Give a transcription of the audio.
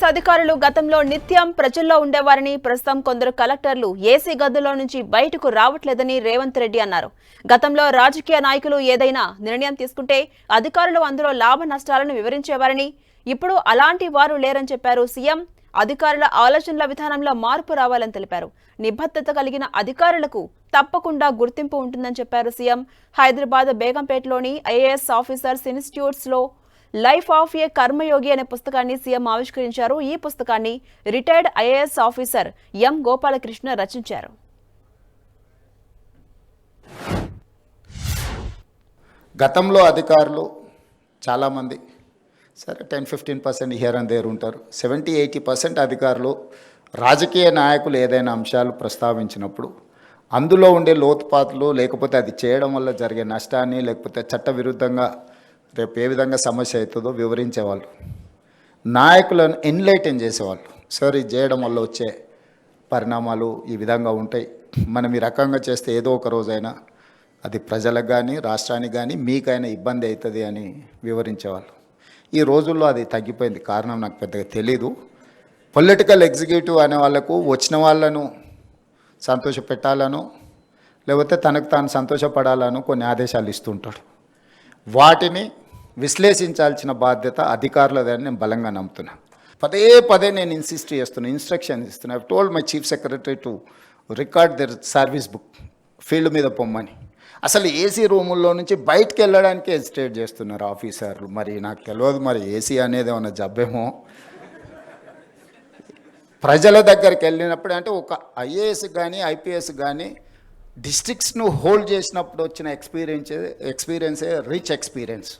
IAS అధికారులు గతంలో నిత్యం ప్రజల్లో ఉండేవారని, ప్రస్తుతం కొందరు కలెక్టర్లు ఏసీ గదుల్లో నుంచి బయటకు రావట్లేదని రేవంత్ రెడ్డి అన్నారు. గతంలో రాజకీయ నాయకులు ఏదైనా నిర్ణయం తీసుకుంటే అధికారులు అందులో లాభ నష్టాలను వివరించేవారని, ఇప్పుడు అలాంటి వారు లేరని చెప్పారు సీఎం. అధికారుల ఆలోచనల విధానంలో మార్పు రావాలని తెలిపారు. నిబద్ధత కలిగిన అధికారులకు తప్పకుండా గుర్తింపు ఉంటుందని చెప్పారు సీఎం. హైదరాబాద్ బేగంపేటలోని ఐఏఎస్ ఆఫీసర్స్ ఇన్స్టిట్యూట్స్ లో లైఫ్ ఆఫ్ ఏ కర్మయోగి అనే పుస్తకాన్ని సీఎం ఆవిష్కరించారు. ఈ పుస్తకాన్ని retired IAS officer M Gopalakrishna రచించారు. గతంలో అధికారులు చాలామంది సరే 10-15% హియర్ అండ్ దేర్ ఉంటారు. 70-80% అధికారులు రాజకీయ నాయకులు ఏదైనా అంశాలు ప్రస్తావించినప్పుడు అందులో ఉండే లోతుపాతులు, లేకపోతే అది చేయడం వల్ల జరిగే నష్టాన్ని, లేకపోతే చట్టవిరుద్ధంగా రేపు ఏ విధంగా సమస్య అవుతుందో వివరించేవాళ్ళు. నాయకులను ఎన్లైటన్ చేసేవాళ్ళు. సార్ ఇది చేయడం వల్ల వచ్చే పరిణామాలు ఈ విధంగా ఉంటాయి, మనం ఈ రకంగా చేస్తే ఏదో ఒక రోజైనా అది ప్రజలకు కానీ రాష్ట్రానికి కానీ మీకైనా ఇబ్బంది అవుతుంది అని వివరించేవాళ్ళు. ఈ రోజుల్లో అది తగ్గిపోయింది. కారణం నాకు పెద్దగా తెలీదు. పొలిటికల్ ఎగ్జిక్యూటివ్ అనే వాళ్ళకు వచ్చిన వాళ్ళను సంతోషపెట్టాలను, లేకపోతే తనకు తాను సంతోషపడాలను కొన్ని ఆదేశాలు ఇస్తుంటాడు. వాటిని విశ్లేషించాల్సిన బాధ్యత అధికారులదని నేను బలంగా నమ్ముతున్నా. పదే పదే నేను ఇన్స్ట్రక్షన్ ఇస్తున్నా. I told my chief secretary to record there service book, field మీద పొమ్మని. అసలు ఏసీ రూముల్లో నుంచి బయటకు వెళ్ళడానికి హెసిటేట్ చేస్తున్నారు ఆఫీసర్లు. మరి నాకు తెలియదు, మరి ఏసీ అనేది ఏమన్నా జబ్బేమో. ప్రజల దగ్గరికి వెళ్ళినప్పుడు అంటే ఒక ఐఏఎస్ కానీ ఐపీఎస్ కానీ డిస్ట్రిక్ట్స్ను హోల్డ్ చేసినప్పుడు వచ్చిన ఎక్స్పీరియన్సే రిచ్ ఎక్స్పీరియన్స్.